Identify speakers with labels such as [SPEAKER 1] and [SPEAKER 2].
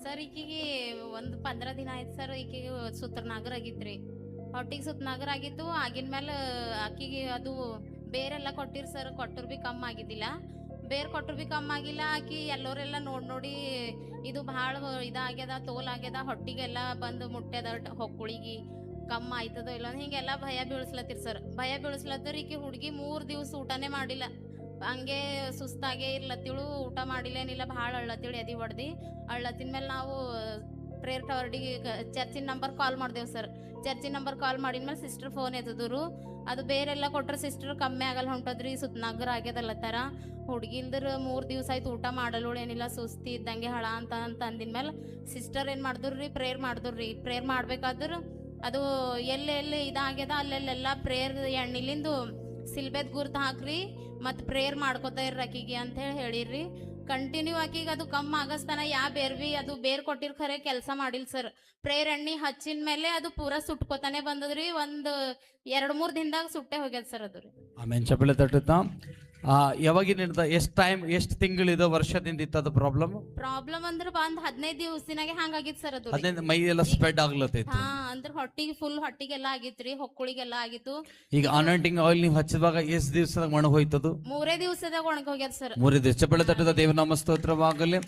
[SPEAKER 1] Sir ಈಕಿಗೆ ಒಂದು 15 ದಿನ ಆಯ್ತು ಸರ್. ಈಕಿಗೆ ಸುತ್ತನಾಗರ್ ಆಗಿತ್ರಿ, ಹೊಟ್ಟಿಗೆ ಸುತ್ತನಾಗರ್ ಆಗಿತ್ತು. ಆಗಿನ ಮೇಲೆ ಆಕಿಗೆ ಅದು ಬೇರೆಲ್ಲ ಕೊಟ್ಟಿರ್ ಸರ್, ಕೊಟ್ಟರು ಬಿ ಕಮ್ಮಿ ಆಗಿದ್ದಿಲ್ಲ. ಬೇರೆ ಕೊಟ್ಟರು ಬಿ ಕಮ್ಮಿ ಆಗಿಲ್ಲ. ಆಕಿ ಎಲ್ಲೋರೆಲ್ಲ ನೋಡಿ ಇದು ಭಾಳ ಇದಾಗ್ಯದ, ತೋಲ್ ಆಗ್ಯದ, ಹೊಟ್ಟಿಗೆಲ್ಲ ಬಂದು ಮುಟ್ಟ್ಯದ, ಹೊಕ್ಕುಳಿಗೆ ಕಮ್ಮಿ ಆಯ್ತದೋ ಇಲ್ಲ ಹಿಂಗೆಲ್ಲ ಭಯ ಬೀಳಿಸ್ಲತ್ತಿರ್ ಸರ್. ಭಯ ಬೀಳಿಸ್ಲತ್ತರ. ಈಕಿ ಹುಡುಗಿ 3 ದಿವಸ ಊಟನೇ ಮಾಡಿಲ್ಲ, ಹಂಗೆ ಸುಸ್ತಾಗೇ ಇರ್ಲತ್ತಿಳು. ಊಟ ಮಾಡಿಲ್ಲೇನಿಲ್ಲ, ಭಾಳ ಅಳ್ಳತ್ತಿಳು, ಎದಿ ಹೊಡ್ದಿ ಅಳ್ಳತ್ತಿನ ಮೇಲೆ ನಾವು ಪ್ರೇಯರ್ ಟವರ್ಡಿಗೆ ಚರ್ಚಿನ ನಂಬರ್ ಕಾಲ್ ಮಾಡ್ದೇವು ಸರ್. ಚರ್ಚಿನ ನಂಬರ್ ಕಾಲ್ ಮಾಡಿದ್ಮೇಲೆ ಸಿಸ್ಟರ್ ಫೋನ್ ಎತ್ತದ್ರು. ಅದು ಬೇರೆಲ್ಲ ಕೊಟ್ರೆ ಸಿಸ್ಟರ್ ಕಮ್ಮಿ ಆಗಲ್ಲ ಹೊಂಟದ್ರಿ, ಸುತ್ತನಾಗರ್ ಆಗ್ಯದಲ್ಲತ್ತಾರ. ಹುಡುಗಿ ಇಲ್ದ್ರ 3 ದಿವಸ ಆಯ್ತು ಊಟ ಮಾಡಲು ಏನಿಲ್ಲ, ಸುಸ್ತಿ ಇದ್ದಂಗೆ ಹಳ ಅಂತ ಅಂದಿದ್ಮೇಲೆ ಸಿಸ್ಟರ್ ಏನು ಮಾಡಿದ್ರಿ, ಪ್ರೇಯರ್ ಮಾಡಿದ್ರಿ. ಪ್ರೇಯರ್ ಮಾಡ್ಬೇಕಾದ್ರು ಅದು ಎಲ್ಲೆಲ್ಲಿ ಇದಾಗ್ಯದ ಅಲ್ಲೆಲ್ಲೆಲ್ಲ ಪ್ರೇಯರ್ ಎಣ್ಣಿಲಿಂದು ಸಿಲ್ಬೆದ್ ಗುರ್ತು ಹಾಕ್ರಿ ಮತ್ತು ಪ್ರೇಯರ್ ಮಾಡ್ಕೋತಾ ಇರ್ರಿ ಆಕಿಗೆ ಅಂತ ಹೇಳಿರಿ. ಕಂಟಿನ್ಯೂ ಆಕಿಗೆ ಅದು ಕಮ್ಮಿ ಆಗಸ್ತಾನ ಬೇರ್ವಿ ಅದು ಬೇರ್ ಕೊಟ್ಟಿರ್ ಖರೆ ಕೆಲಸ ಮಾಡಿಲ್ಲ ಸರ್. ಪ್ರೇಯರ್ ಎಣ್ಣೆ ಹಚ್ಚಿನ ಮೇಲೆ ಅದು ಪೂರಾ ಸುಟ್ಕೋತಾನೆ ಬಂದದ್ರಿ. ಒಂದು 2-3 ದಿನದಾಗ ಸುಟ್ಟೆ ಹೋಗ್ಯದ ಸರ್ ಅದು ರೀ.
[SPEAKER 2] ಆಮೇಲೆ ಚಪ್ಪಲಿ ತಟ್ಟುತ್ತಾ. ಯಾವಾಗಿನಿಂದ ಎಷ್ಟು ಟೈಮ್, ಎಷ್ಟು ತಿಂಗಳಿದ, ವರ್ಷದಿಂದ ಇತ್ತದ ಪ್ರಾಬ್ಲಮ್?
[SPEAKER 1] ಪ್ರಾಬ್ಲಮ್ ಅಂದ್ರೆ ಬಂದ್ 15 ದಿವಸನಾಗೆ ಹಂಗಾಗಿತ್ತು ಸರ್ ಅದು ರೀ.
[SPEAKER 2] ಅದೇ ಮೈ ಎಲ್ಲ ಸ್ಪ್ರೆಡ್ ಆಗ್ಲತ್ತೈತಿ.
[SPEAKER 1] ಹಾ ಅಂದ್ರೆ ಹೊಟ್ಟಿಗೆಲ್ಲ ಆಗಿತ್ರಿ, ಹೊಕ್ಕುಳಿಗೆಲ್ಲ ಆಗಿತ್ತು.
[SPEAKER 2] ಈಗ ಅನಾಯಿಂಟಿಂಗ್ ಆಯಿಲ್ ನೀವು ಹಚ್ಚಿದಾಗ ಎಷ್ಟು ದಿವಸದಾಗ ಒಣಗ ಹೋಯ್ತದು?
[SPEAKER 1] 3 ದಿವಸದಾಗ ಒಣಗ ಹೋಗ್ಯದ ಸರ್.
[SPEAKER 2] 3 ದಿವಸ. ಚಪ್ಪಲಿ ತಟ್ಟುತ್ತಾ ದೇವನಾಮ ಸ್ತೋತ್ರವಾಗಲಿ.